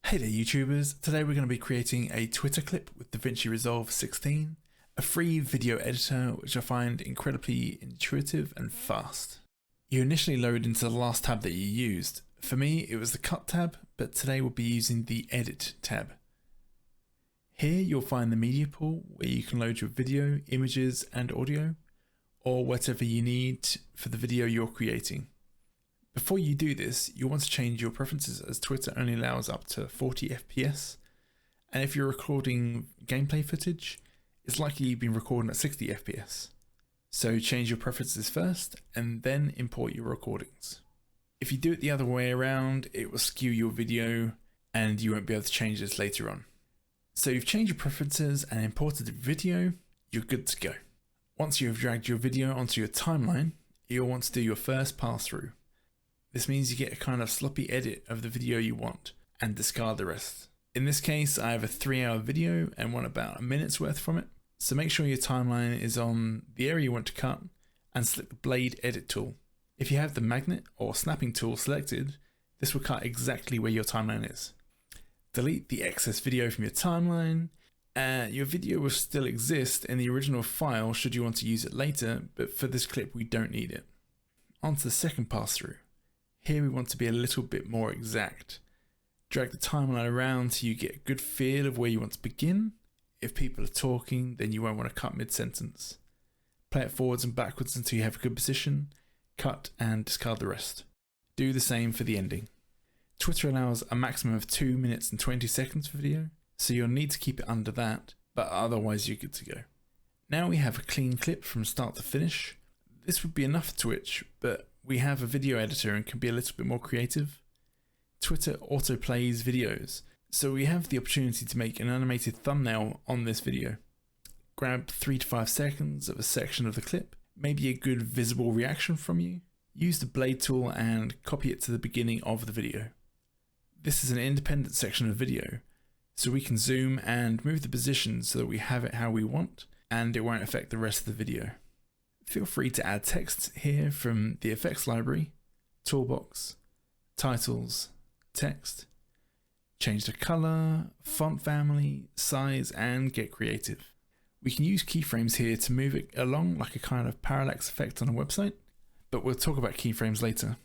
Hey there YouTubers, today we're going to be creating a Twitter clip with Davinci Resolve 16, a free video editor which I find incredibly intuitive and fast. You initially load into the last tab that you used. For me it was the Cut tab, but today we'll be using the Edit tab. Here you'll find the media pool where you can load your video, images and audio, or whatever you need for the video you're creating. Before you do this, you'll want to change your preferences as Twitter only allows up to 40 FPS, and if you're recording gameplay footage, it's likely you've been recording at 60 FPS. So change your preferences first and then import your recordings. If you do it the other way around, it will skew your video and you won't be able to change this later on. So you've changed your preferences and imported the video, you're good to go. Once you have dragged your video onto your timeline, you'll want to do your first pass through. This means you get a kind of sloppy edit of the video you want and discard the rest. In this case, I have a 3-hour video and want about a minute's worth from it. So make sure your timeline is on the area you want to cut and select the blade edit tool. If you have the magnet or snapping tool selected, this will cut exactly where your timeline is. Delete the excess video from your timeline. Your video will still exist in the original file should you want to use it later, but for this clip we don't need it. On to the second pass through. Here we want to be a little bit more exact. Drag the timeline around so you get a good feel of where you want to begin. If people are talking, then you won't want to cut mid-sentence. Play it forwards and backwards until you have a good position, cut and discard the rest. Do the same for the ending. Twitter allows a maximum of 2 minutes and 20 seconds for video, so you'll need to keep it under that, but otherwise you're good to go. Now we have a clean clip from start to finish. This would be enough for Twitch, but we have a video editor and can be a little bit more creative. Twitter autoplays videos, so we have the opportunity to make an animated thumbnail on this video. Grab 3 to 5 seconds of a section of the clip, maybe a good visible reaction from you. Use the blade tool and copy it to the beginning of the video. This is an independent section of video, so we can zoom and move the position so that we have it how we want and it won't affect the rest of the video. Feel free to add text here from the effects library, toolbox, titles, text, change the color, font family, size, and get creative. We can use keyframes here to move it along like a kind of parallax effect on a website, but we'll talk about keyframes later.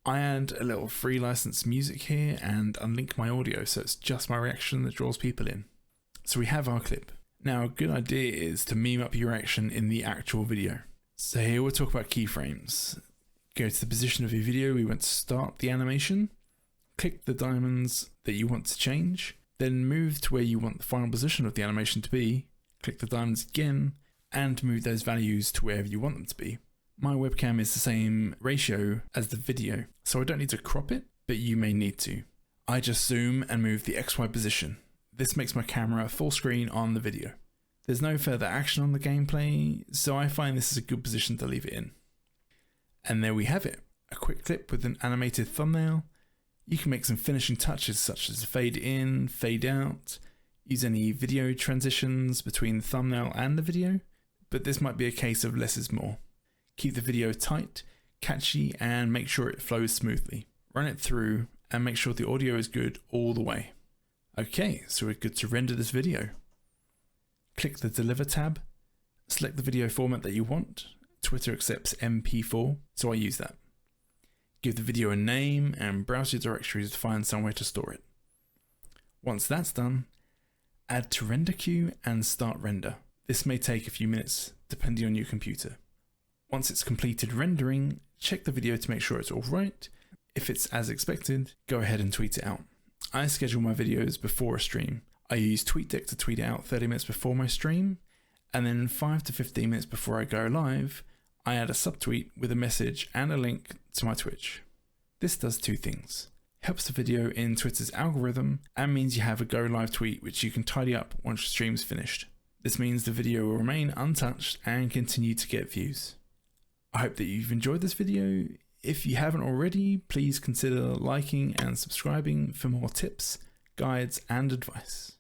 I add a little free license music here and unlink my audio so it's just my reaction that draws people in. So we have our clip. Now a good idea is to meme up your action in the actual video. So here we'll talk about keyframes. Go to the position of your video we want to start the animation, click the diamonds that you want to change, then move to where you want the final position of the animation to be, click the diamonds again, and move those values to wherever you want them to be. My webcam is the same ratio as the video, so I don't need to crop it, but you may need to. I just zoom and move the XY position. This makes my camera full screen on the video. There's no further action on the gameplay, so I find this is a good position to leave it in. And there we have it, a quick clip with an animated thumbnail. You can make some finishing touches such as fade in, fade out, use any video transitions between the thumbnail and the video, but this might be a case of less is more. Keep the video tight, catchy, and make sure it flows smoothly. Run it through and make sure the audio is good all the way. Okay, so we're good to render this video. Click the Deliver tab, select the video format that you want. Twitter accepts MP4, so I use that. Give the video a name and browse your directories to find somewhere to store it. Once that's done, add to render queue and start render. This may take a few minutes depending on your computer. Once it's completed rendering, check the video to make sure it's all right. If it's as expected, go ahead and tweet it out. I schedule my videos before a stream. I use TweetDeck to tweet it out 30 minutes before my stream, and then 5 to 15 minutes before I go live, I add a subtweet with a message and a link to my Twitch. This does two things. Helps the video in Twitter's algorithm and means you have a go live tweet which you can tidy up once your stream's finished. This means the video will remain untouched and continue to get views. I hope that you've enjoyed this video. If you haven't already, please consider liking and subscribing for more tips, guides and advice.